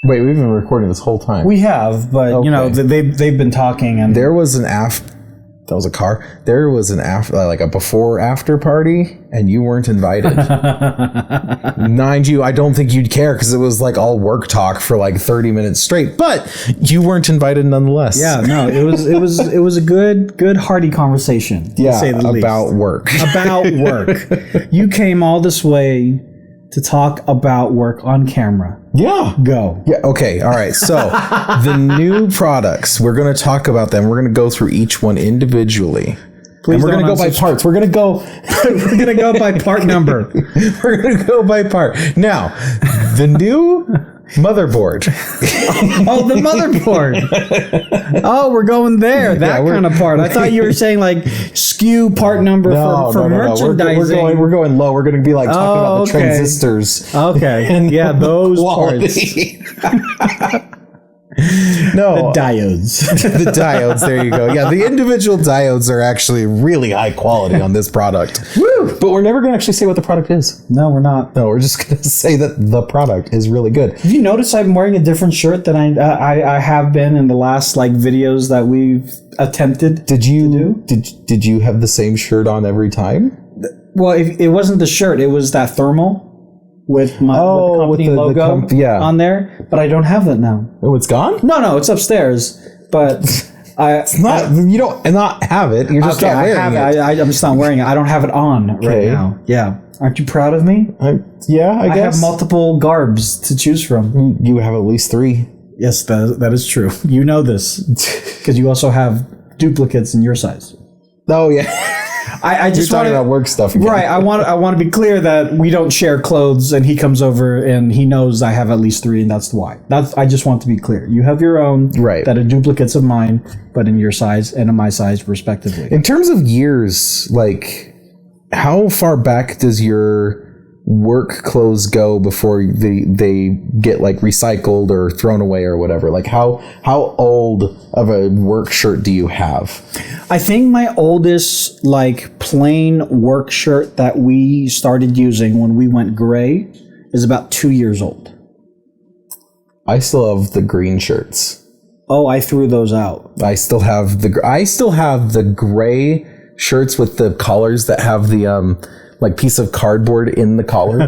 Wait, we've been recording this whole time. We have, but Okay. you know, they've been talking, and There was an that was a car. There was an like a before-after party, and you weren't invited. Mind you, I don't think you'd care because it was like all work talk for like 30 minutes straight. But you weren't invited nonetheless. yeah, no, it was a good hearty conversation. Yeah, to say the least. about work. About work. You came all this way to talk about work on camera. Yeah. Go. Yeah. Okay. All right. So the new products, we're going to talk about them. We're going to go through each one individually. Please and we're going to go by parts. We're going to go. We're gonna go by part number. We're going to go by part. Now, the new motherboard. Oh, the motherboard. Oh, we're going there. That kind of part. I thought you were saying like skew part number for merchandising. We're going low. We're going to be like talking about the transistors. Okay. And yeah, those quality. parts. No, the diodes. The diodes. There you go. Yeah, the individual diodes are actually really high quality on this product. Woo! But we're never going to actually say what the product is. No, we're not. No, we're just going to say that the product is really good. Have you noticed I'm wearing a different shirt than I have been in the last like videos that we've attempted? Did you have the same shirt on every time? Well, it wasn't the shirt; it was that thermal with the company logo on there. But I don't have that now. Oh, it's gone? No, it's upstairs. But it's not. You don't not have it. You're just not wearing it. I'm just not wearing it. I don't have it on right now. Yeah. Aren't you proud of me? I guess. I have multiple garbs to choose from. You have at least 3. Yes, that is true. You know this because you also have duplicates in your size. Oh yeah. I just You're talking about work stuff again. Right. I want to be clear that we don't share clothes, and he comes over and he knows I have at least 3, and that's why. I just want to be clear. You have your own that are duplicates of mine, but in your size and in my size, respectively. In terms of years, like how far back does your work clothes go before they get like recycled or thrown away or whatever? Like how old of a work shirt do you have? I think my oldest like plain work shirt that we started using when we went gray is about 2 years old. I still have the green shirts. Oh, I threw those out. I still have the gray shirts with the collars that have the like piece of cardboard in the collar.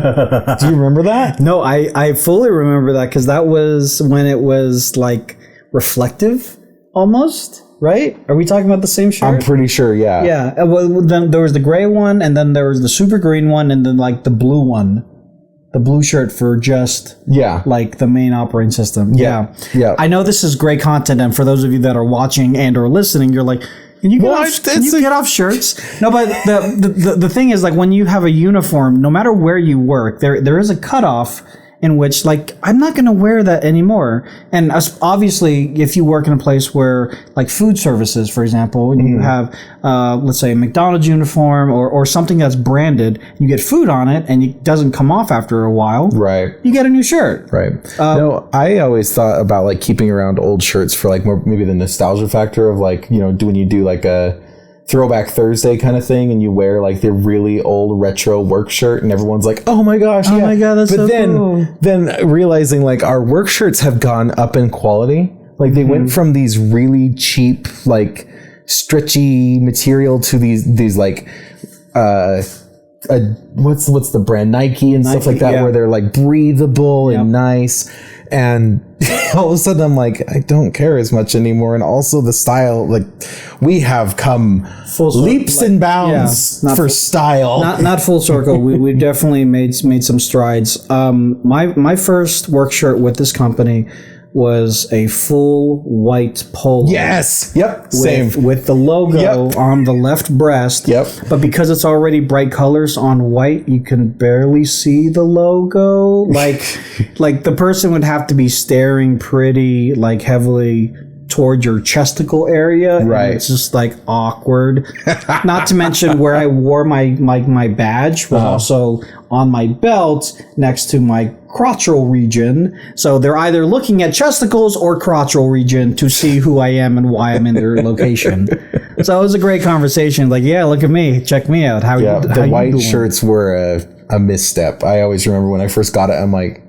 Do you remember that? No, I fully remember that because that was when it was like reflective almost, right? Are we talking about the same shirt? I'm pretty sure, yeah. Yeah. Well, then there was the gray one, and then there was the super green one, and then like the blue one. The blue shirt for just like the main operating system. Yeah. I know this is great content, and for those of you that are watching and or listening, you're like, Can you get off shirts? No, but the thing is, like, when you have a uniform, no matter where you work, there is a cutoff in which, like, I'm not going to wear that anymore. And obviously, if you work in a place where, like, food services, for example, and you have, let's say, a McDonald's uniform or something that's branded, you get food on it, and it doesn't come off after a while. Right. You get a new shirt. Right. No, I always thought about, like, keeping around old shirts for, like, more maybe the nostalgia factor of, like, you know, when you do, like, a Throwback Thursday kind of thing, and you wear like the really old retro work shirt, and everyone's like, "Oh my gosh, oh my god, that's so cool!" Then realizing like our work shirts have gone up in quality. Like they went from these really cheap, like stretchy material to these like what's the brand, Nike and stuff like that, where they're like breathable and nice. And all of a sudden I'm like, I don't care as much anymore. And also the style, like we have come leaps and bounds for style. Not full circle. we definitely made some strides. My first work shirt with this company was a full white polo. Yes. Yep. Same. With the logo on the left breast. Yep. But because it's already bright colors on white, you can barely see the logo. Like the person would have to be staring pretty like heavily toward your chesticle area. Right. And it's just like awkward. Not to mention where I wore my badge was also on my belt next to my crotchal region. So they're either looking at chesticles or crotchal region to see who I am and why I'm in their location. So it was a great conversation. Like, yeah, look at me. Check me out. The white shirts were a misstep. I always remember when I first got it, I'm like,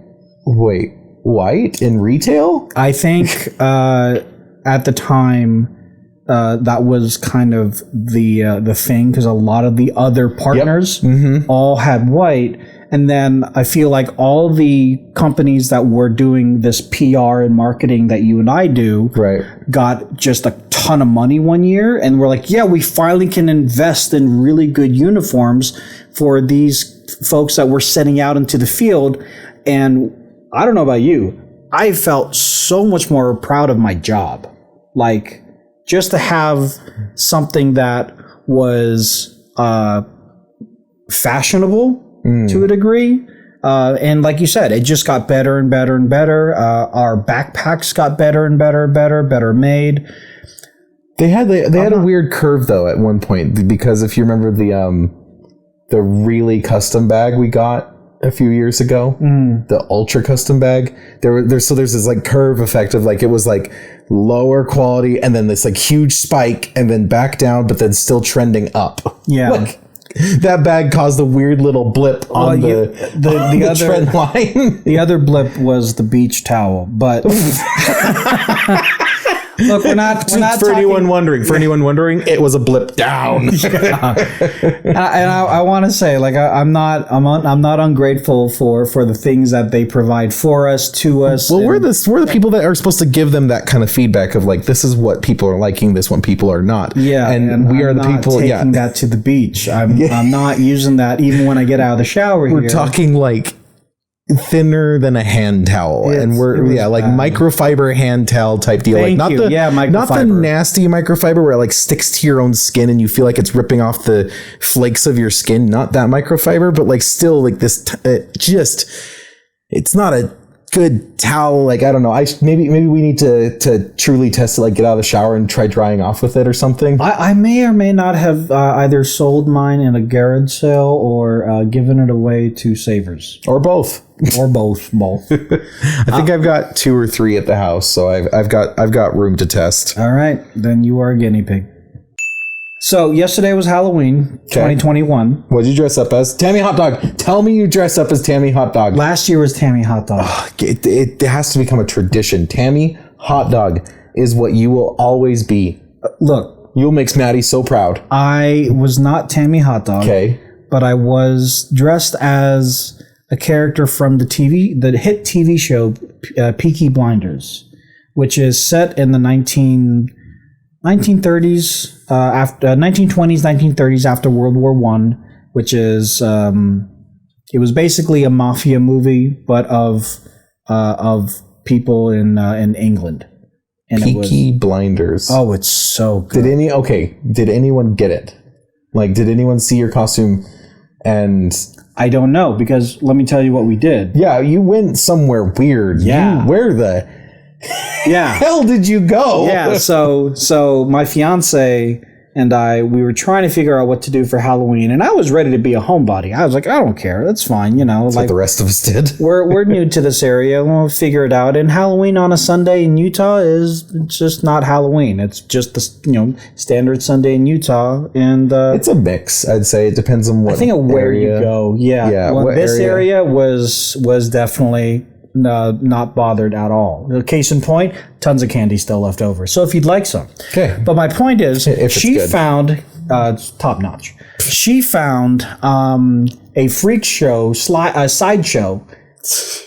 wait, white in retail? I think at the time that was kind of the thing, because a lot of the other partners all had white. And then I feel like all the companies that were doing this PR and marketing that you and I do got just a ton of money one year. And we're like, yeah, we finally can invest in really good uniforms for these folks that we're sending out into the field. And I don't know about you, I felt so much more proud of my job. Like, just to have something that was fashionable to a degree. And like you said, it just got better and better and better. Our backpacks got better and better and better made. They had a weird curve though at one point, because if you remember the really custom bag we got a few years ago, the ultra custom bag, there's this like curve effect of like, it was like lower quality and then this like huge spike and then back down, but then still trending up. Yeah. Like, that bag caused a weird little blip on the other trend line. The other blip was the beach towel, but look, we're not for anyone wondering, it was a blip down. And I want to say, like, I'm not ungrateful for the things that they provide for us, to us. Well, we're the people that are supposed to give them that kind of feedback of like, this is what people are liking, this one people are not. Yeah, and we are the people taking that to the beach. I'm not using that even when I get out of the shower. We're talking like thinner than a hand towel, and we're like microfiber hand towel type deal. Thank like you. not the nasty microfiber where it like sticks to your own skin and you feel like it's ripping off the flakes of your skin. Not that microfiber, but like still like this. It's not a good towel. Like, I don't know. Maybe we need to truly test it. Like, get out of the shower and try drying off with it or something. I may or may not have either sold mine in a garage sale or given it away to savers, or both. Or both. I think I've got 2 or 3 at the house, so I've got room to test. All right, then you are a guinea pig. So yesterday was Halloween, 2021. What did you dress up as? Tammy Hot Dog. Tell me you dressed up as Tammy Hot Dog. Last year was Tammy Hot Dog. It has to become a tradition. Tammy Hot Dog is what you will always be. Look, you'll make Maddie so proud. I was not Tammy Hot Dog. Okay, but I was dressed as a character from the hit TV show Peaky Blinders, which is set in the 1930s, after 1920s, 1930s, after World War I, which is it was basically a mafia movie, but of people in England. And Peaky Blinders. Oh, it's so good. Did anyone get it? Like, did anyone see your costume? And I don't know, because let me tell you what we did. Yeah, you went somewhere weird. Yeah. Where the hell did you go? Yeah, so my fiance and we were trying to figure out what to do for Halloween, and I was ready to be a homebody. I was like, I don't care, that's fine, That's like the rest of us did. We're new to this area, we'll figure it out. And Halloween on a Sunday in Utah is just not Halloween. It's just the standard Sunday in Utah, and it's a mix. I'd say it depends on what. I think of where you go. Yeah. Well, this area was definitely not bothered at all. Case in point, tons of candy still left over. So if you'd like some. Okay. But my point is, she found, top notch, she found a freak show, a sideshow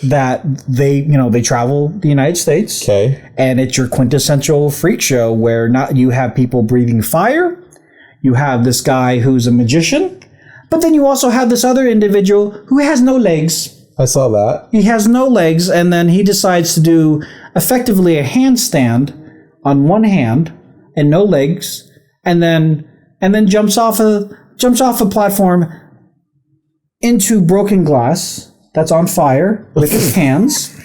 that they travel the United States. Okay. And it's your quintessential freak show where you have people breathing fire, you have this guy who's a magician, but then you also have this other individual who has no legs. I saw that. He has no legs, and then he decides to do effectively a handstand on one hand and no legs, and then jumps off a platform into broken glass that's on fire with his hands.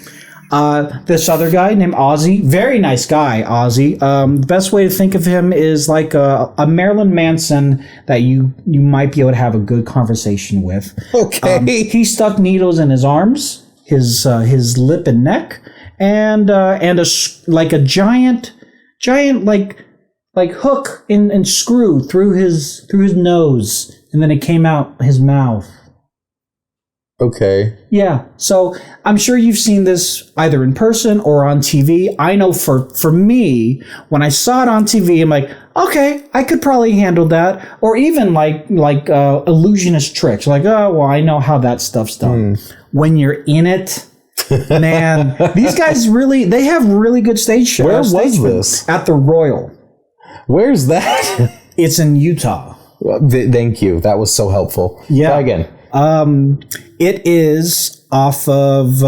This other guy named Ozzy, very nice guy, Ozzy. The best way to think of him is like a Marilyn Manson that you might be able to have a good conversation with. Okay. He stuck needles in his arms, his lip and neck, and a giant hook and screw through his nose, and then it came out his mouth. Okay. Yeah. So I'm sure you've seen this either in person or on TV. I know for me, when I saw it on TV, I'm like, okay, I could probably handle that. Or even like illusionist tricks. Like, oh, well, I know how that stuff's done. When you're in it, man, these guys they have really good stage shows. Where was this? At the Royal. Where's that? It's in Utah. Thank you. That was so helpful. Yeah. Try again. It is off of.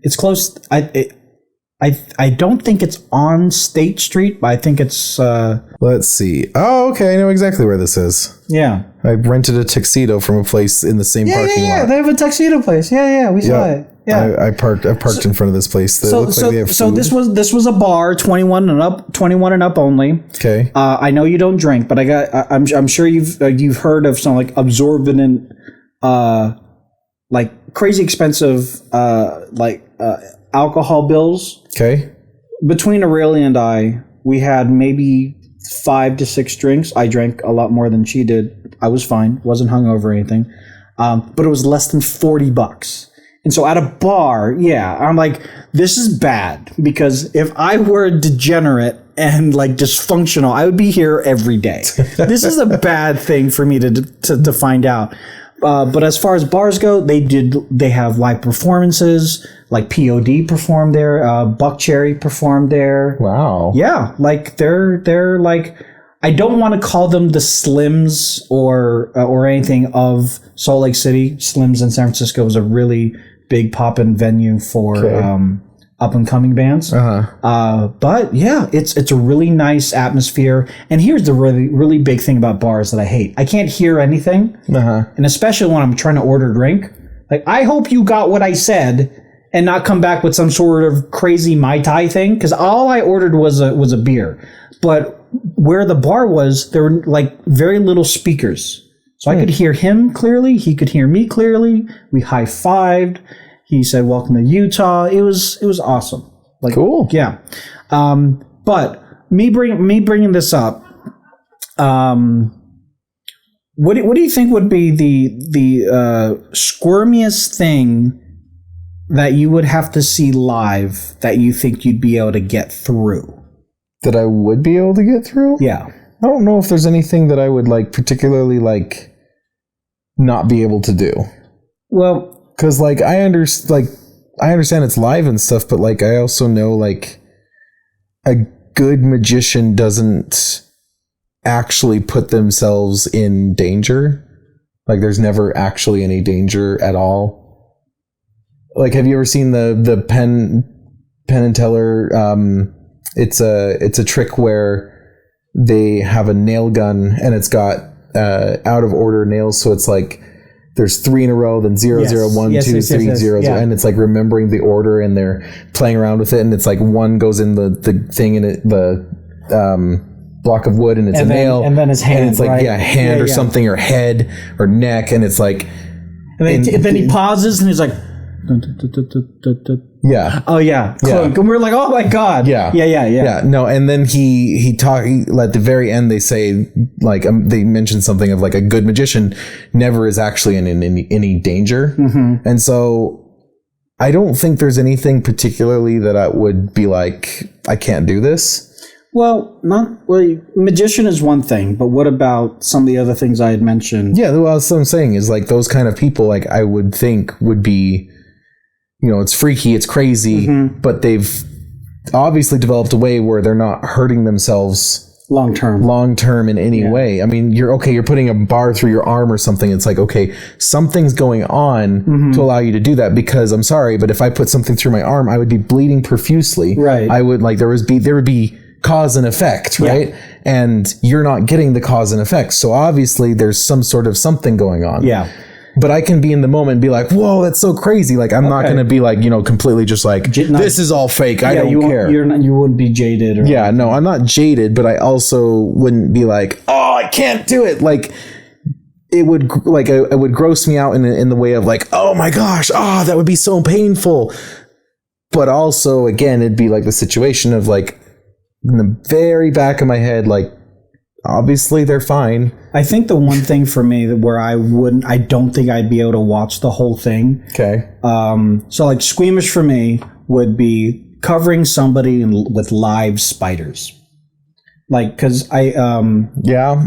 It's close. I don't think it's on State Street, but I think it's. Let's see. Oh, okay. I know exactly where this is. Yeah. I rented a tuxedo from a place in the same parking lot. Yeah, they have a tuxedo place. Yeah, we saw it. Yeah, I parked in front of this place. So this was a bar, 21 and up only. Okay. I know you don't drink, but I'm sure you've heard of some like absorbent, like crazy expensive, alcohol bills. Okay. Between Aurelia and I, we had maybe 5 to 6 drinks. I drank a lot more than she did. I was fine, wasn't hungover or anything, but it was less than $40. And so at a bar, I'm like, this is bad, because if I were a degenerate and like dysfunctional, I would be here every day. This is a bad thing for me to find out. But as far as bars go, they have live performances, like POD performed there, Buckcherry performed there. Wow. Yeah, like they're like, I don't want to call them the Slims or anything of Salt Lake City. Slims in San Francisco is a really big pop-in venue for up-and-coming bands. But yeah, it's a really nice atmosphere. And here's the really, really big thing about bars that I hate. I can't hear anything. And especially when I'm trying to order a drink. Like, I hope you got what I said and not come back with some sort of crazy Mai Tai thing, because all I ordered was a beer. But where the bar was, there were like very little speakers. So I could hear him clearly. He could hear me clearly. We high-fived. He said, "Welcome to Utah." It was awesome. Like, cool. Yeah. But me bringing this up, what do you think would be the squirmiest thing that you would have to see live that you think you'd be able to get through? That I would be able to get through? Yeah. I don't know if there's anything that I would like particularly like not be able to do. Well, because like I understand it's live and stuff, but like I also know like a good magician doesn't actually put themselves in danger. Like there's never actually any danger at all. Like, have you ever seen the Penn and Teller? It's a trick where they have a nail gun and it's got out of order nails, so it's like there's 3 in a row, then 0, 0, 1, 2, 3, 0, 0, and it's like remembering the order, and they're playing around with it, and it's like one goes in the thing in it, the block of wood, and it's a nail, and then his hand, and it's like hand or something, or head or neck, and it's like, and then he pauses and he's like, yeah. Oh yeah. And we're like, oh my god. Yeah. No, and then he talk at the very end. They say like they mention something of like a good magician never is actually in any danger, and so I don't think there's anything particularly that I would be like, I can't do this. Well, magician is one thing, but what about some of the other things I had mentioned? Yeah, well, that's what I'm saying is like those kind of people, like I would think would be, you know, it's freaky, it's crazy, but they've obviously developed a way where they're not hurting themselves long term in any way. I mean, you're putting a bar through your arm or something. It's like, okay, something's going on to allow you to do that, because I'm sorry, but if I put something through my arm, I would be bleeding profusely. Right. I would like, there would be cause and effect, right? Yeah. And you're not getting the cause and effect. So obviously there's some sort of something going on. Yeah. But I can be in the moment and be like, whoa, that's so crazy. Like, I'm not going to be like, you know, completely just like, this is all fake. I don't care. You wouldn't be jaded. No, I'm not jaded, but I also wouldn't be like, oh, I can't do it. Like, it would gross me out in the way of like, oh my gosh, that would be so painful. But also, again, it'd be like the situation of like, in the very back of my head, like, obviously they're fine. I think the one thing for me where I don't think I'd be able to watch the whole thing. Okay. So like squeamish for me would be covering somebody with live spiders. Like, cause I don't know.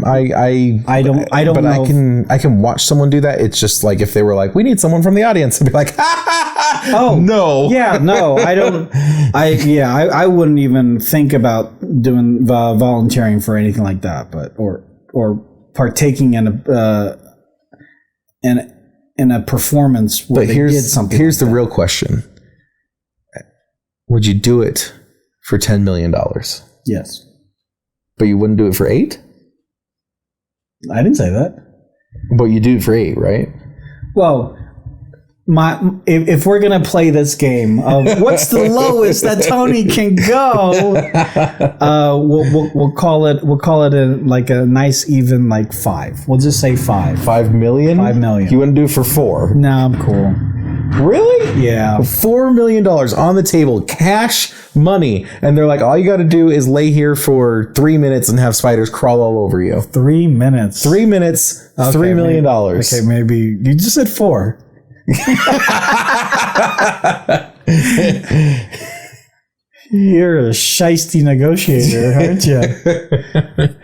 But I can watch someone do that. It's just like if they were like, we need someone from the audience, I'd be like, oh no, yeah, no, I don't. I wouldn't even think about doing volunteering for anything like that, but or partaking in a performance where they did something. Here's the real question: would you do it for $10 million? Yes. But you wouldn't do it for 8? I didn't say that. But you do it for 8, right? Well, if we're gonna play this game of what's the lowest that Tony can go, we'll call it a nice even like 5. We'll just say 5. 5 million. 5 million. You wouldn't do it for 4? No, I'm cool. Really? Yeah. $4 million on the table, cash money, and they're like, all you got to do is lay here for 3 minutes and have spiders crawl all over you. 3 minutes. 3 minutes. Okay, $3 million. Okay, maybe you just said 4. You're a shiesty negotiator, aren't you?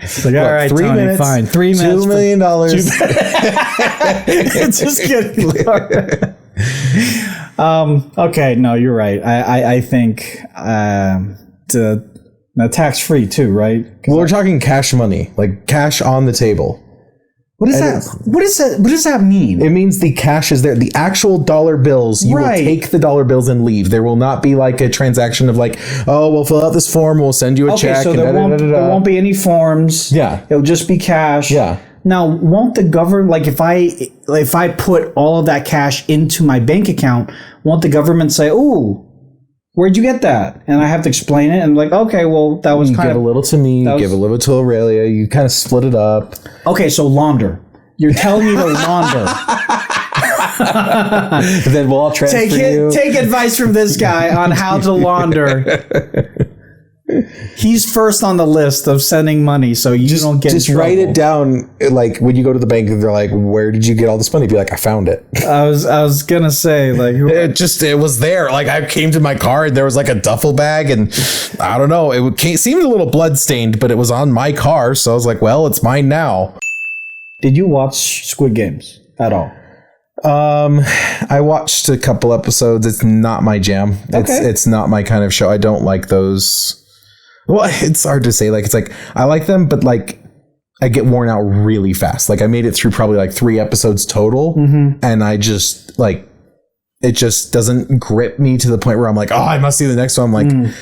It's like, all right, 3 minutes, fine. 3 minutes. $2 million. It's just getting lower. Okay, no, you're right. I think tax free too, right? Well, we're talking cash money, like cash on the table. What is that? What does that mean? It means the cash is there. The actual dollar bills, you will take the dollar bills and leave. There will not be like a transaction of like, oh, we'll fill out this form, we'll send you a check. So there won't be any forms. Yeah. It'll just be cash. Yeah. Now, won't the government, like if I put all of that cash into my bank account, won't the government say, ooh, where'd you get that? And I have to explain it. And like, okay, well, that was give a little to me, give a little to Aurelia. You kind of split it up. Okay, so launder. You're telling me to launder. Then we'll all transfer you. Take advice from this guy on how to launder. He's first on the list of sending money, so you don't get just write it down. Like when you go to the bank, they're like, "Where did you get all this money?" Be like, "I found it." I was gonna say like it was there. Like I came to my car and there was like a duffel bag, and I don't know. It seemed a little bloodstained, but it was on my car, so I was like, "Well, it's mine now." Did you watch Squid Games at all? I watched a couple episodes. It's not my jam. It's not my kind of show. I don't like those. Well, it's hard to say. Like, it's like, I like them, but like, I get worn out really fast. Like, I made it through probably like 3 episodes total. Mm-hmm. And I just, like, it just doesn't grip me to the point where I'm like, oh, I must see the next one. I'm like,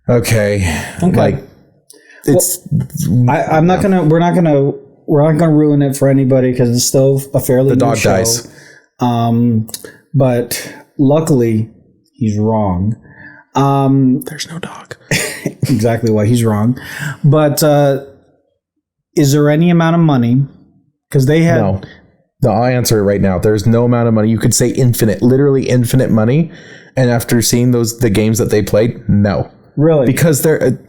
okay. Like, it's, I'm not going to, we're not going to ruin it for anybody because it's still a fairly new show. The dog dies. But luckily, he's wrong. There's no dog. Exactly why he's wrong. But is there any amount of money? Because they had... No, I'll answer it right now. There's no amount of money. You could say infinite, literally infinite money. And after seeing the games that they played, no. Really? Because they're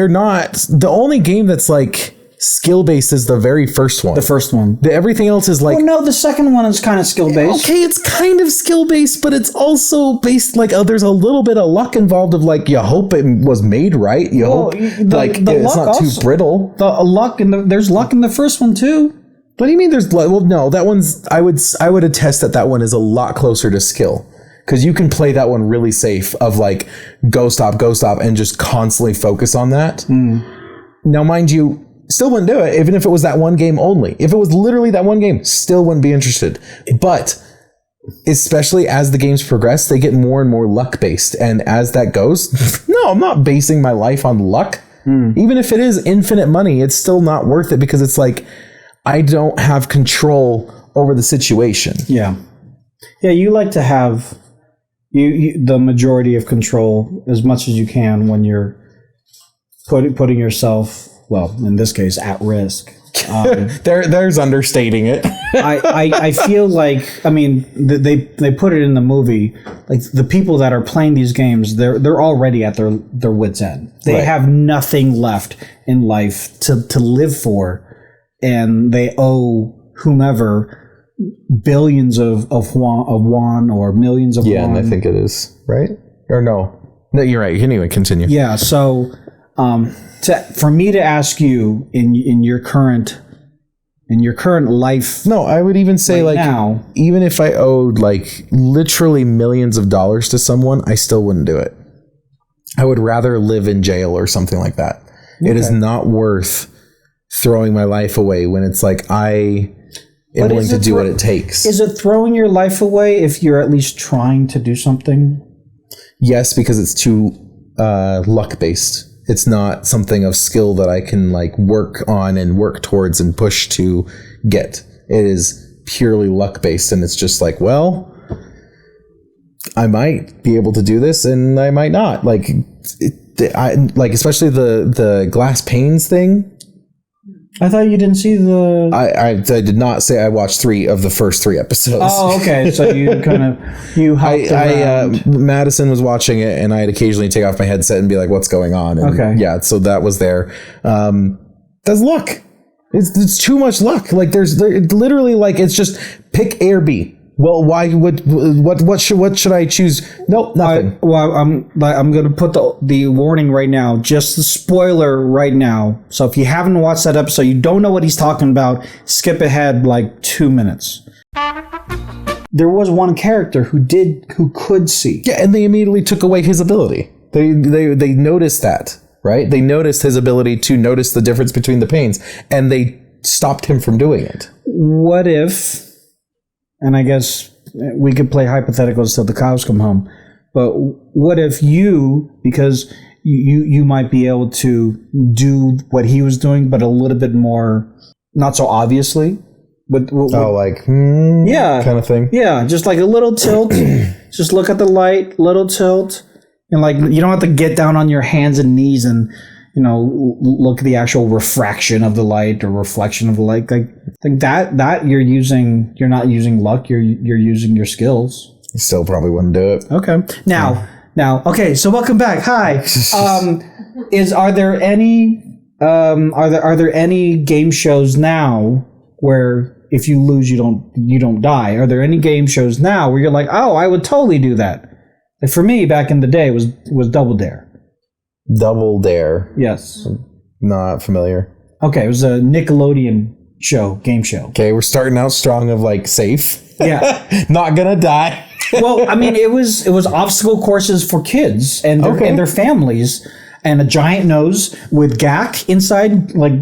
not... The only game that's like... skill-based is the very first one. The first one. Everything else is like... Oh, no, the second one is kind of skill-based. Okay, it's kind of skill-based, but it's also based, like, there's a little bit of luck involved of, like, you hope it was made right. You hope, it's not too brittle. There's luck in the first one, too. What do you mean there's luck? Well, no, that one's... I would attest that one is a lot closer to skill. Because you can play that one really safe of, like, go stop, and just constantly focus on that. Now, mind you... Still wouldn't do it, even if it was that one game only. If it was literally that one game, still wouldn't be interested. But especially as the games progress, they get more and more luck-based. And as that goes, no, I'm not basing my life on luck. Even if it is infinite money, it's still not worth it because it's like, I don't have control over the situation. Yeah. Yeah, you like to have the majority of control as much as you can when you're putting yourself... Well, in this case, at risk. There's understating it. I feel like, I mean, they put it in the movie, like the people that are playing these games, they're already at their wits' end. They have nothing left in life to live for, and they owe whomever billions of won or millions of won. Yeah, and I think it is, right? Or no, you're right. Anyway, continue. Yeah, so for me to ask you in your current life, no, I would even say like now, even if I owed like literally millions of dollars to someone, I still wouldn't do it. I would rather live in jail or something like that. Okay. It is not worth throwing my life away when it's like I am willing to do what it takes. Is it throwing your life away if you're at least trying to do something? Yes, because it's too luck based. It's not something of skill that I can like work on and work towards and push to get. It is purely luck based, and it's just like, well, I might be able to do this and I might not. Like, especially the glass panes thing. I thought you didn't see the... I did not say I watched 3 of the first 3 episodes. Oh, okay. So you kind of... hopped around. Madison was watching it, and I'd occasionally take off my headset and be like, what's going on? And okay. Yeah, so that was there. That's luck. It's too much luck. Like, there's literally, like, it's just pick A or B. Well, why would what should I choose? Nope, nothing. I'm going to put the warning right now, just the spoiler right now. So if you haven't watched that episode, you don't know what he's talking about, skip ahead like 2 minutes. There was one character who could see. Yeah, and they immediately took away his ability. They noticed that, right? They noticed his ability to notice the difference between the panes, and they stopped him from doing it. What if... And I guess we could play hypotheticals till the cows come home. But what if because you might be able to do what he was doing, but a little bit more, not so obviously. But yeah, kind of thing. Yeah, just like a little tilt. Just look at the light, little tilt, and like you don't have to get down on your hands and knees and look at the actual refraction of the light or reflection of the light. Like that you're not using luck, you're using your skills. You still probably wouldn't do it. Okay. Now, okay, so welcome back. Hi. Are there any game shows now where if you lose you don't die? Are there any game shows now where you're like, "Oh, I would totally do that." Like for me back in the day was Double Dare. Double Dare. Yes. Not familiar. Okay, it was a Nickelodeon game show. Okay, we're starting out strong of like safe. Yeah. Not gonna die. Well, I mean, it was obstacle courses for kids and their families, and a giant nose with gack inside, like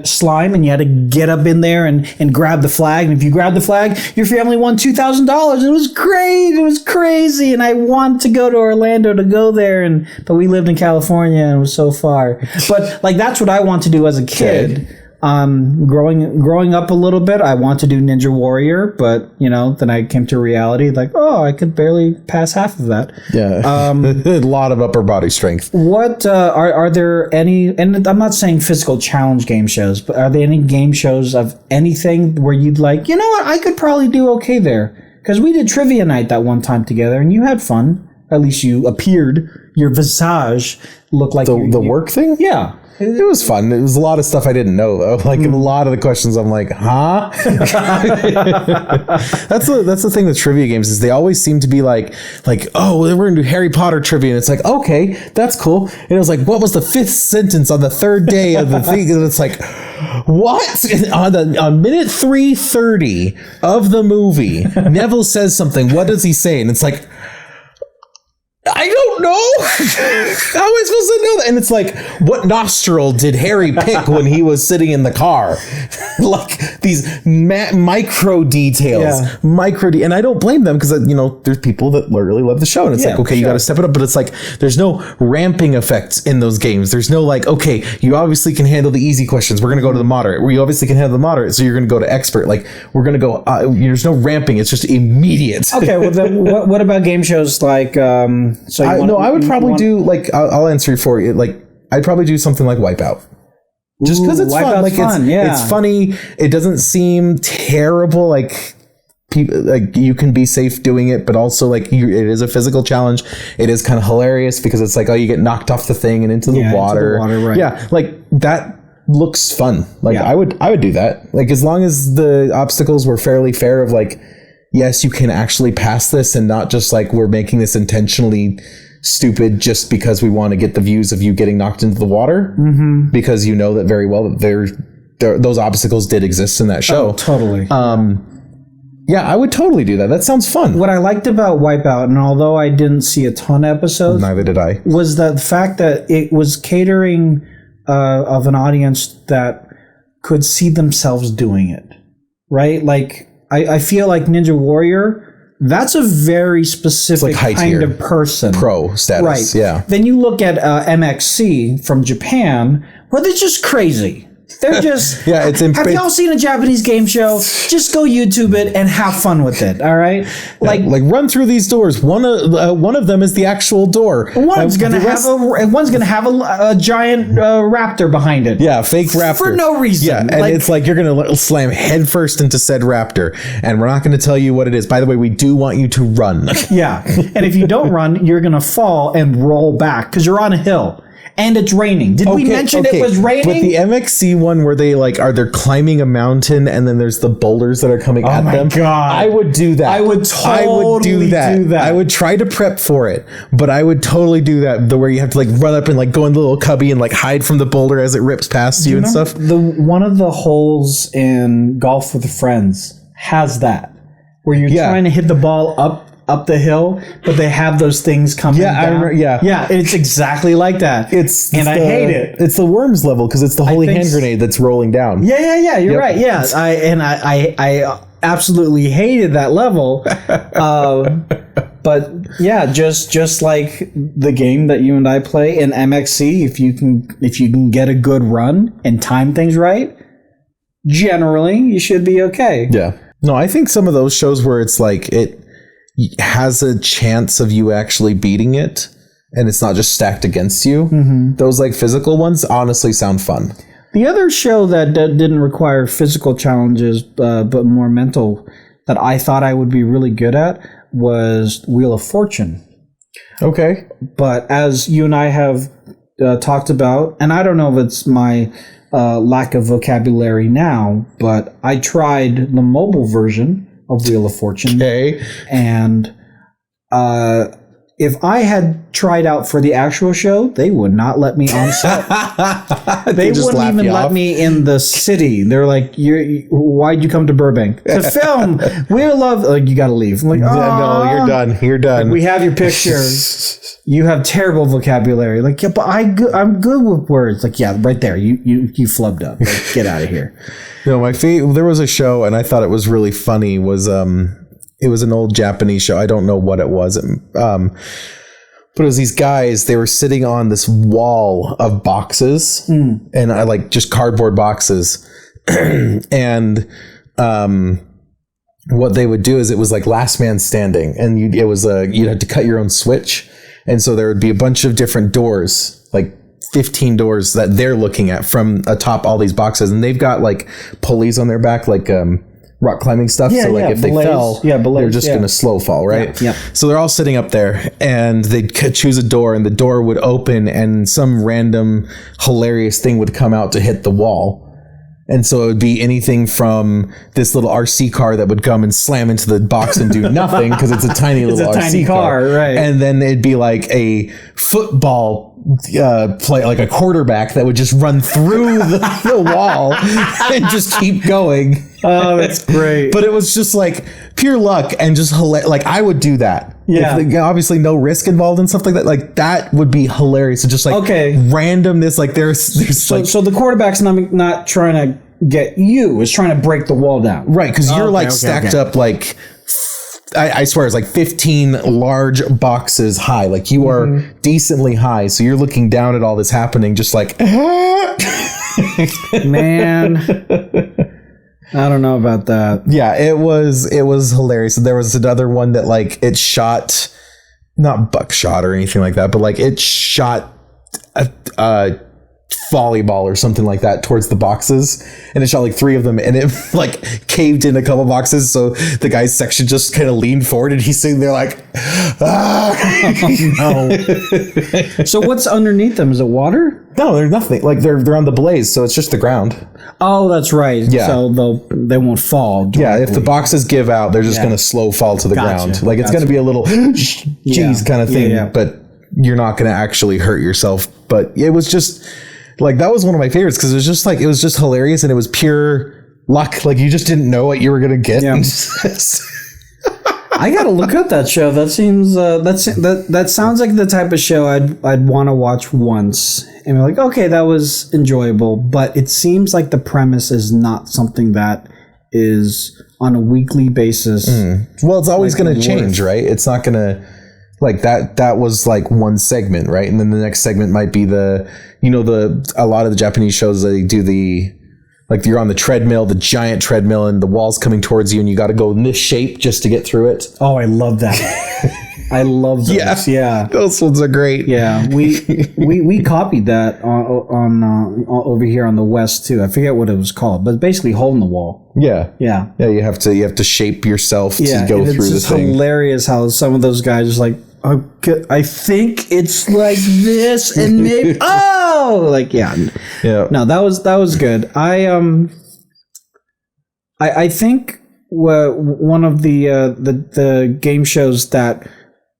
slime, and you had to get up in there and grab the flag. And if you grabbed the flag, your family won $2,000. It was great. It was crazy. And I wanted to go to Orlando to go there, but we lived in California and it was so far. But like that's what I want to do as a kid. Okay. Growing up a little bit, I want to do Ninja Warrior, but then I came to reality like, oh, I could barely pass half of that. Yeah, a lot of upper body strength. What are there any? And I'm not saying physical challenge game shows, but are there any game shows of anything where you'd like, you know what, I could probably do okay there? Because we did trivia night that one time together, and you had fun. At least you appeared. Your visage looked like the work thing. Yeah. It was fun. It was a lot of stuff I didn't know though. Like a lot of the questions, I'm like, huh? That's the thing with trivia games is they always seem to be like, oh, we're gonna do Harry Potter trivia, and it's like, okay, that's cool. And it was like, what was the 5th sentence on the 3rd day of the thing? And it's like, what? On minute 3:30 of the movie, Neville says something. What does he say? And it's like, I don't know. How am I supposed to know that? And it's like, what nostril did Harry pick when he was sitting in the car? Like these micro details, and I don't blame them because there's people that really love the show, and it's like, okay, you got to step it up, but it's like there's no ramping effects in those games. There's no like, okay, you obviously can handle the easy questions. We're gonna go to the moderate. Where you obviously can handle the moderate, so you're gonna go to expert. Like we're gonna go. There's no ramping. It's just immediate. Okay, well then, what about game shows like? I would probably do like I'll answer for you. Like I'd probably do something like Wipeout. just because it's fun. Like fun. It's funny. It doesn't seem terrible. Like people, like you can be safe doing it, but also like it is a physical challenge. It is kind of hilarious because it's like, oh, you get knocked off the thing and into the water. Right. Yeah, like that looks fun. Like I would do that. Like as long as the obstacles were fairly fair. Of like, yes, you can actually pass this, and not just like we're making this intentionally stupid just because we want to get the views of you getting knocked into the water, because you know that very well that those obstacles did exist in that show. Oh, totally. Yeah, I would totally do that. That sounds fun. What I liked about Wipeout, and although I didn't see a ton of episodes, neither did I, was the fact that it was catering of an audience that could see themselves doing it, right? Like I feel like Ninja Warrior, that's a very specific like kind of person. Pro status, right? Yeah. Then you look at MXC from Japan, where they're just crazy. They're just have y'all seen a Japanese game show? Just go YouTube it and have fun with it. All right, like run through these doors. One of them is the actual door. One's gonna have a giant raptor behind it. Yeah, fake raptor for no reason. Yeah, and it's like you're gonna slam headfirst into said raptor, and we're not gonna tell you what it is. By the way, we do want you to run. Yeah, and if you don't run, you're gonna fall and roll back because you're on a hill. And it's raining. Did we mention it was raining? But the MXC one where they're climbing a mountain and then there's the boulders that are coming at them. Oh my God. I would do that. I would totally do that. I would try to prep for it, but I would totally do that. The where you have to like run up and like go in the little cubby and like hide from the boulder as it rips past you and stuff. One of the holes in Golf with Friends has that. Where you're trying to hit the ball up the hill, but they have those things coming down. I remember, yeah, it's exactly like that. I hate it. It's the worms level because it's the holy hand grenade that's rolling down. Yeah. You're right. Yeah, I absolutely hated that level. But yeah, just like the game that you and I play in MXC, if you can get a good run and time things right, generally you should be okay. Yeah. No, I think some of those shows where it's like it has a chance of you actually beating it and it's not just stacked against you. Those like physical ones honestly sound fun. The other show that didn't require physical challenges but more mental that I thought I would be really good at was Wheel of Fortune. Okay. But as you and I have talked about, and I don't know if it's my lack of vocabulary now, but I tried the mobile version of Wheel of Fortune. Okay. And if I had tried out for the actual show, they would not let me on set. They wouldn't even let me in the city. They're like, why'd you come to Burbank? To film Wheel of... you got to leave. I'm like, no, you're done. You're done. Like, we have your picture. You have terrible vocabulary. Like, yeah, but I'm good with words. Like, yeah, right there. You flubbed up. Like, get out of here. No, there was a show, and I thought it was really funny. It was an old Japanese show. I don't know what it was, but it was these guys. They were sitting on this wall of boxes, and I like just cardboard boxes, and what they would do is it was like last man standing, and you'd have to cut your own switch, and so there would be a bunch of different doors, like 15 doors that they're looking at from atop all these boxes, and they've got like pulleys on their back, like rock climbing stuff. So like if they fell, they're just going to slow fall, right? Yeah. So they're all sitting up there, and they'd choose a door, and the door would open, and some random hilarious thing would come out to hit the wall. And so it would be anything from this little RC car that would come and slam into the box and do nothing because it's a tiny little RC car, right? And then it'd be like a football play, like a quarterback that would just run through the wall and just keep going. Oh, that's great. But it was just like pure luck and just hilarious. Like I would do that. Yeah. Obviously no risk involved and stuff like that. Like that would be hilarious. So just like randomness, like there's so the quarterback's not trying to get you, it's trying to break the wall down. Right. Cause you're stacked up like, I swear it's like 15 large boxes high. Like you are decently high. So you're looking down at all this happening, just like, man, I don't know about that. Yeah, it was hilarious. There was another one that like it shot, not buckshot or anything like that, but like it shot volleyball or something like that towards the boxes, and it shot like 3 of them, and it like caved in a couple boxes, so the guy's section just kind of leaned forward, and he's sitting there like, ah. Oh, no. So what's underneath them? Is it water? No, there's nothing. Like they're on the blaze, so it's just the ground. Oh, that's right. Yeah. So they won't fall directly. Yeah, if the boxes give out, they're just going to slow fall to the ground. Like it's going to be a little geez kind of thing, but you're not going to actually hurt yourself. But it was just like, that was one of my favorites, because it was just hilarious, and it was pure luck. Like you just didn't know what you were going to get. Yeah. I gotta look up that show. That seems that sounds like the type of show I'd want to watch once and be like, okay, that was enjoyable. But it seems like the premise is not something that is on a weekly basis. Well, it's always going to change, right? It's not going to like that. That was like one segment, right? And then the next segment might be a lot of the Japanese shows, they do like you're on the treadmill, the giant treadmill, and the wall's coming towards you, and you got to go in this shape just to get through it. Oh, I love that. I love those. Yeah. Those ones are great. Yeah, we copied that on over here on the West too. I forget what it was called, but basically hole in the wall. Yeah. You have to shape yourself to go through the thing. It's hilarious how some of those guys just like, okay, I think it's like this, and maybe No, that was good. I think one of the game shows that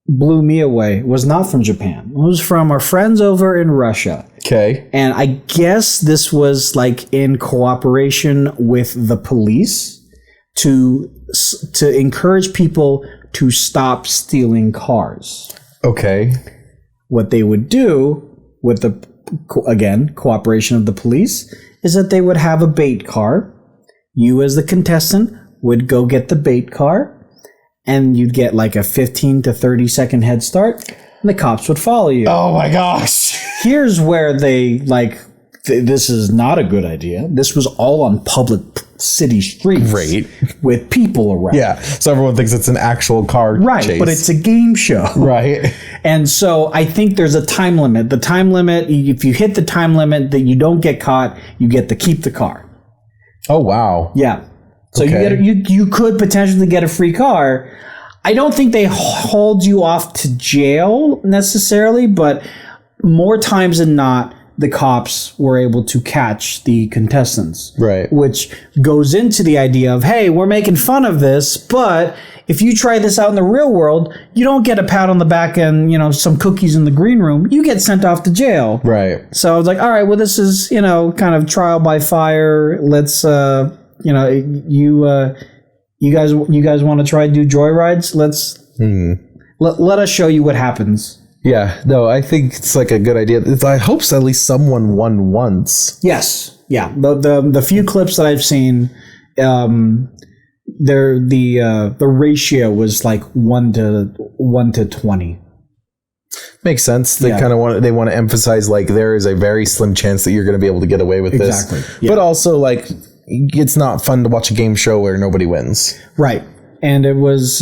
blew me away was not from Japan. It was from our friends over in Russia. Okay. And I guess this was like in cooperation with the police to encourage people to stop stealing cars. Okay. What they would do with the, again, cooperation of the police, is that they would have a bait car. You as the contestant would go get the bait car, and you'd get like a 15 to 30 second head start, and the cops would follow you. Oh my gosh. Here's where they this is not a good idea. This was all on public city streets. Right. With people around. Yeah. So everyone thinks it's an actual car chase. But it's a game show. Right. And so I think there's a time limit. The time limit, if you hit the time limit that you don't get caught, you get to keep the car. Oh, wow. Yeah. So you could potentially get a free car. I don't think they hold you off to jail necessarily, but more times than not, the cops were able to catch the contestants. Right. Which goes into the idea of, hey, we're making fun of this, but if you try this out in the real world, you don't get a pat on the back and, some cookies in the green room. You get sent off to jail. Right. So I was like, all right, well, this is, kind of trial by fire. Let's, you guys want to try do joyrides? Let's let us show you what happens. Yeah, no, I think it's like a good idea. I hope so, at least someone won once. Yes, yeah. The few clips that I've seen, the ratio was like 1 to 20. Makes sense. They kind of want to emphasize like there is a very slim chance that you're going to be able to get away with this. Exactly. Yeah. But also like it's not fun to watch a game show where nobody wins. Right. And it was,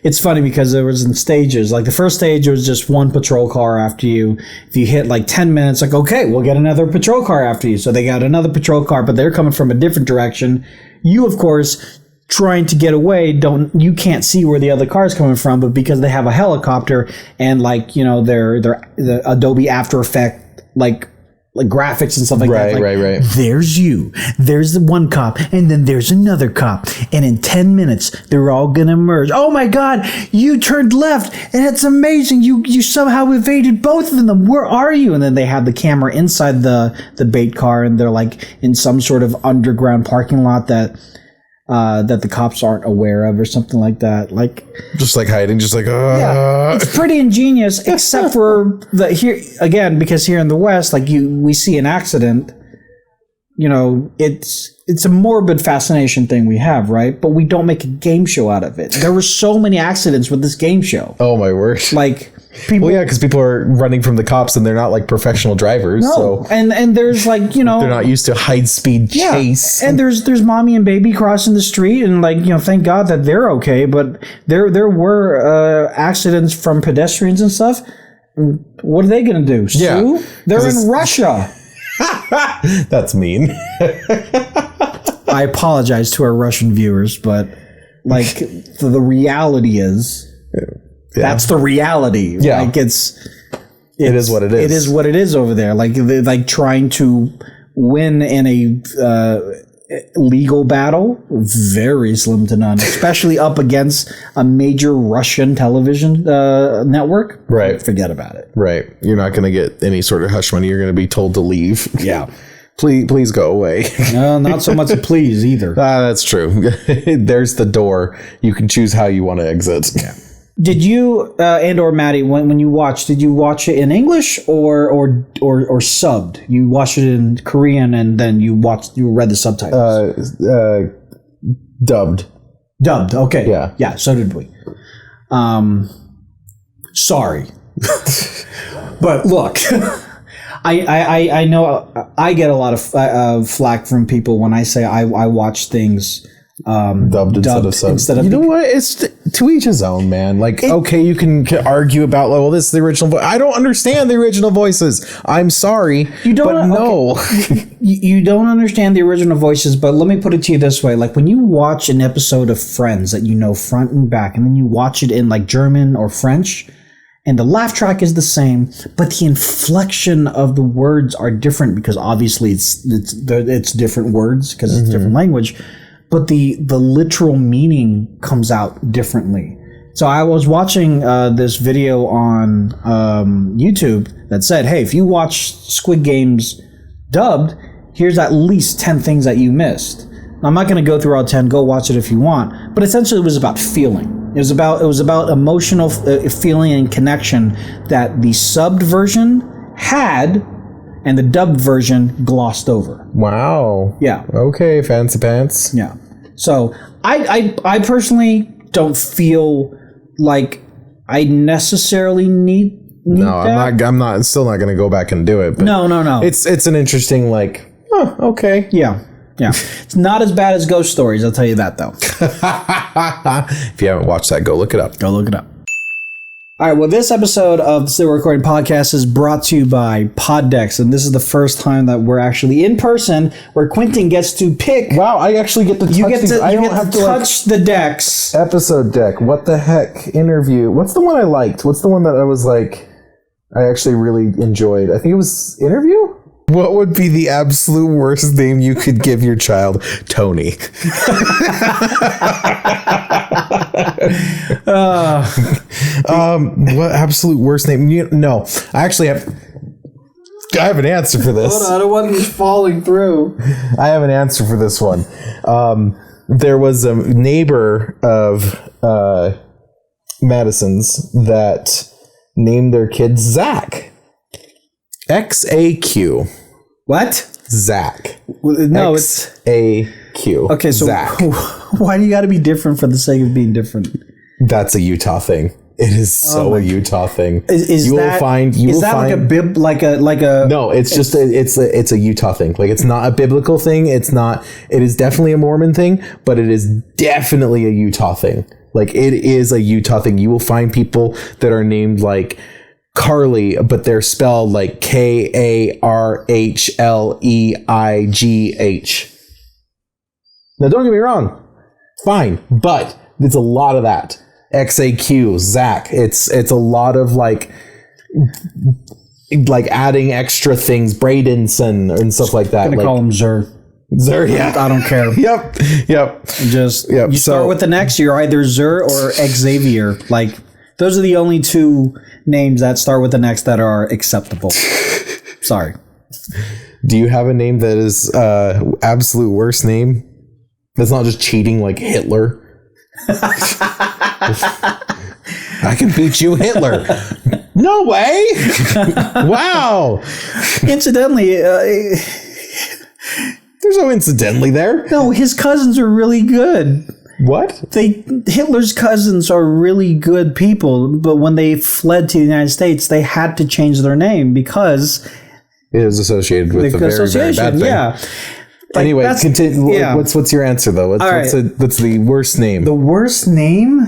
it's funny because there was in stages. Like the first stage, it was just one patrol car after you. If you hit like 10 minutes, like, okay, we'll get another patrol car after you. So they got another patrol car, but they're coming from a different direction. You, of course, trying to get away, you can't see where the other car is coming from, but because they have a helicopter and like, their the Adobe After Effects, like graphics and stuff like that. Right. There's you. There's the one cop, and then there's another cop. And in 10 minutes, they're all gonna merge. Oh my God, you turned left, and it's amazing. You somehow evaded both of them. Where are you? And then they have the camera inside the bait car, and they're like in some sort of underground parking lot that the cops aren't aware of or something like that. Like just like hiding, just like yeah, it's pretty ingenious, except for here again, because here in the West, like we see an accident, it's a morbid fascination thing we have, right? But we don't make a game show out of it. There were so many accidents with this game show. Oh my word. Like people, well, yeah, because people are running from the cops and they're not like professional drivers. No. So and there's like, they're not used to high speed chase. And there's mommy and baby crossing the street, and like, thank God that they're okay. But there were accidents from pedestrians and stuff. What are they going to do? Sue? They're in Russia. That's mean. I apologize to our Russian viewers, but like the reality is, that's the reality. Yeah. Like it is what it is. It is what it is over there. Like trying to win in a legal battle, very slim to none, especially up against a major Russian television network. Right. Forget about it. Right. You're not going to get any sort of hush money. You're going to be told to leave. Yeah. Please go away. No, not so much a please either. That's true. There's the door. You can choose how you want to exit. Yeah. Did you and or Maddie, when you watched, did you watch it in English or subbed? You watched it in Korean and then you read the subtitles. Dubbed. Dubbed. Okay. Yeah. Yeah. So did we. Sorry, but look, I know I get a lot of flack from people when I say I watch things. Dubbed instead of you know what, it's to each his own, man. Like, okay, you can argue about, well, this is the original voice. I don't understand the original voices. I'm sorry, you don't, but no. Okay. You don't understand the original voices, but let me put it to you this way. Like when you watch an episode of Friends that you know front and back, and then you watch it in like German or French, and the laugh track is the same, but the inflection of the words are different because obviously it's different words because it's different language. But the literal meaning comes out differently. So I was watching this video on YouTube that said, hey, if you watch Squid Games dubbed, here's at least 10 things that you missed. I'm not going to go through all 10. Go watch it if you want. But essentially it was about feeling. It was about emotional feeling and connection that the subbed version had and the dubbed version glossed over. Wow. Yeah. Okay, fancy pants. Yeah. So I personally don't feel like I necessarily need that. I'm still not going to go back and do it. But No. It's an interesting, like, okay. Yeah. It's not as bad as Ghost Stories, I'll tell you that, though. If you haven't watched that, go look it up. All right, well, this episode of the Still Recording Podcast is brought to you by Poddex, and this is the first time that we're actually in person, where Quinnton gets to pick. Wow, I actually get to touch touch the decks. Episode deck. What the heck? Interview. What's the one I liked? What's the one that I was like, I actually really enjoyed? I think it was Interview? What would be the absolute worst name you could give your child? Tony. What absolute worst name? No, I actually have an answer for this. Hold on, I don't want these falling through. I have an answer for this one. There was a neighbor of Madison's that named their kid Zach. XAQ. What? Zach. No, XAQ. Okay, so Zach. Why do you got to be different for the sake of being different? That's a Utah thing. It is a Utah thing. Is that like a bib, like a? No, it's a Utah thing. Like, it's not a biblical thing. It is definitely a Mormon thing, but it is definitely a Utah thing. Like, it is a Utah thing. You will find people that are named like Carly, but they're spelled like KARHLEIGH. Now, don't get me wrong, fine, but it's a lot of that. XAQ, Zach. It's a lot of like adding extra things, Bradenson and stuff like that. I'm gonna call him Zer. Zer, yeah. I don't care. Yep. You start with the next, you're either Zer or Xavier. Like, those are the only two names that start with the next that are acceptable. Sorry. Do you have a name that is absolute worst name? That's not just cheating like Hitler. I can beat you, Hitler. No way. Wow. Incidentally, there's no incidentally there. No, his cousins are really good. What? Hitler's cousins are really good people, but when they fled to the United States, they had to change their name because it is associated with a very, very bad thing. Yeah. Anyway, continue. Yeah. What's your answer though? What's the worst name? The worst name?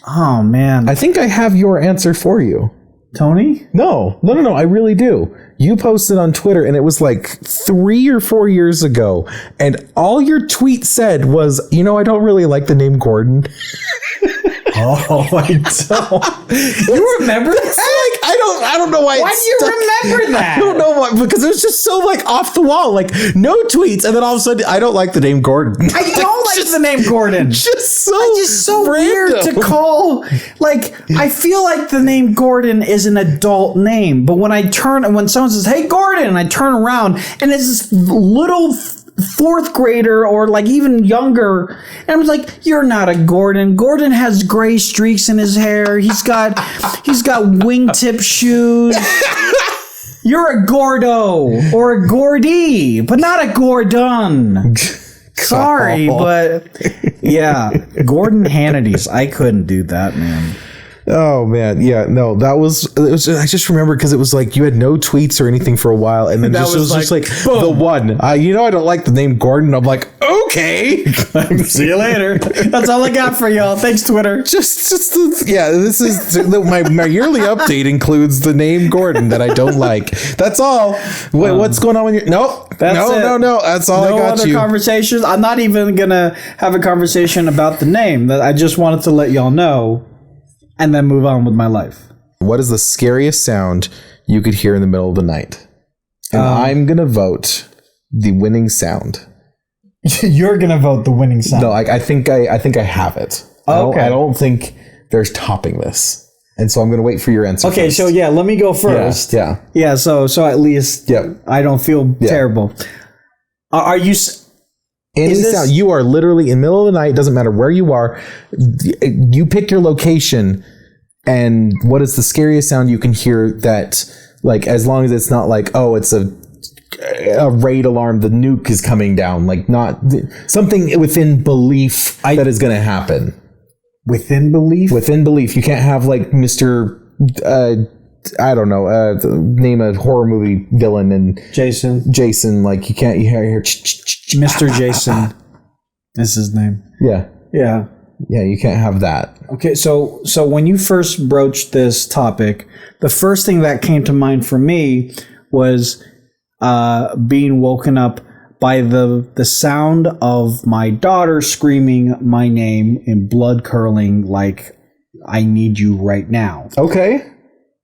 Oh man, I think I have your answer for you. Tony? No. I really do. You posted on Twitter, and it was like 3 or 4 years ago, and all your tweet said was, I don't really like the name Gordon. Oh, I don't. You remember this? I don't know why. Why do you remember that? I don't know why, because it was just so like off the wall, like no tweets, and then all of a sudden, I don't like the name Gordon. I don't like the name Gordon. Just so weird to call. Like, I feel like the name Gordon is an adult name, but when someone says, "Hey, Gordon," and I turn around, and it's this little fourth grader or like even younger, and I was like, "You're not a Gordon. Gordon has gray streaks in his hair. He's got wingtip shoes. You're a Gordo or a Gordy, but not a Gordon." Sorry, but yeah, Gordon Hannides. I couldn't do that, man. Oh man, yeah, no, I just remember because it was like you had no tweets or anything for a while, and then it was just like the one. I don't like the name Gordon. I'm like, okay, see you later. That's all I got for y'all. Thanks, Twitter. This is my yearly update includes the name Gordon that I don't like. That's all. What's going on with your? No. That's all I got. No other conversations. I'm not even gonna have a conversation about the name. I just wanted to let y'all know. And then move on with my life. What is the scariest sound you could hear in the middle of the night? And I'm going to vote the winning sound. You're going to vote the winning sound? No, I think I have it. Okay. I don't think there's topping this. And so I'm going to wait for your answer. Okay, first. So yeah, let me go first. Yeah, so at least I don't feel terrible. Are you... Any sound. You are literally in the middle of the night. Doesn't matter where you are. You pick your location, and what is the scariest sound you can hear that, like, as long as it's not like, oh, it's a raid alarm, the nuke is coming down, like not something within belief that is going to happen. Within belief? Within belief. You can't have like Mr. I don't know, name a horror movie villain and Jason, like you can't hear Mr. Jason is his name. Yeah, you can't have that. Okay, so when you first broached this topic, the first thing that came to mind for me was being woken up by the sound of my daughter screaming my name in blood curdling, like, I need you right now. Okay.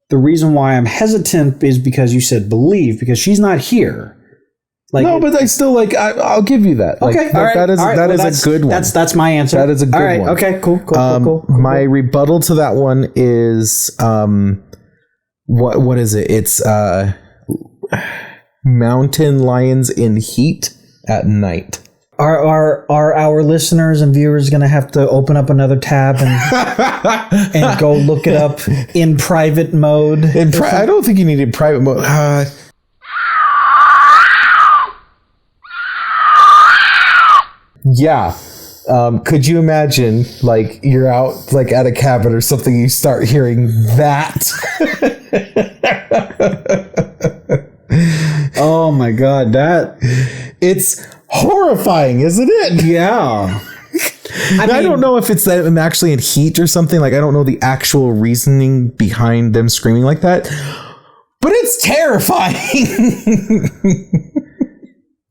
The reason why I'm hesitant is because you said believe, because she's not here. Like, no, but I still like. I'll give you that. Okay, like, all right. That is a good one. That's my answer. That is a good one. Okay, cool. My rebuttal to that one is what is it? It's mountain lions in heat at night. Are our listeners and viewers going to have to open up another tab and go look it up in private mode? I don't think you need it in private mode. Yeah. Could you imagine, like, you're out like at a cabin or something, you start hearing that? Oh my God, it's horrifying, isn't it? Yeah. I don't know if it's that I'm actually in heat or something. Like, I don't know the actual reasoning behind them screaming like that, but it's terrifying.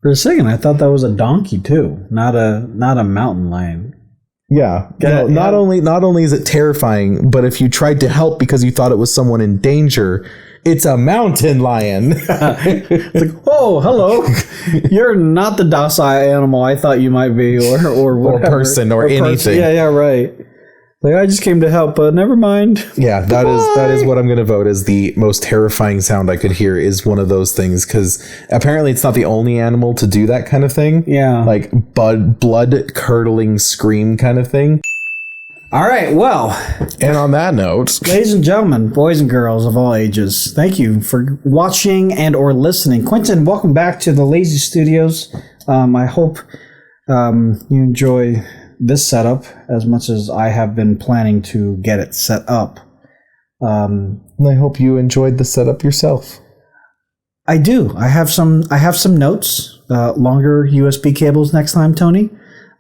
For a second, I thought that was a donkey too, not a mountain lion. Yeah. Not only is it terrifying, but if you tried to help because you thought it was someone in danger, it's a mountain lion. It's like, oh, hello. You're not the docile animal I thought you might be, or whatever. Or person, or anything. Yeah, right. Like, I just came to help, but never mind. Yeah, that is what I'm going to vote as the most terrifying sound I could hear, is one of those things, because apparently it's not the only animal to do that kind of thing. Yeah. Like blood-curdling scream kind of thing. All right, well. And on that note, ladies and gentlemen, boys and girls of all ages, thank you for watching and or listening. Quinnton, welcome back to the Lazy Studios. I hope you enjoy this setup as much as I have been planning to get it set up. I hope you enjoyed the setup yourself. I do. I have some notes. Longer USB cables next time, Tony.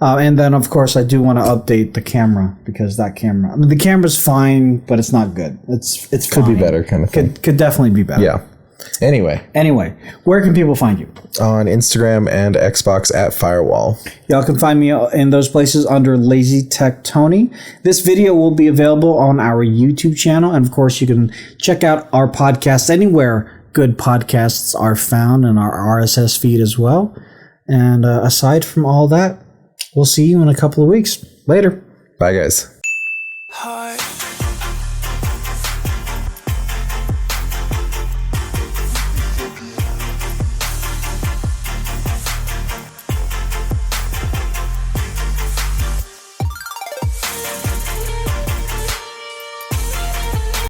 And then, of course, I do want to update the camera because that camera, I mean, the camera's fine, but it's not good. It's could be better, kind of thing. Could definitely be better. Yeah. Anyway, where can people find you? On Instagram and Xbox at Firewall. Y'all can find me in those places under Lazy Tech Tony. This video will be available on our YouTube channel, and of course, you can check out our podcast anywhere good podcasts are found, in our RSS feed as well. And aside from all that, we'll see you in a couple of weeks. Later. Bye, guys. Hi.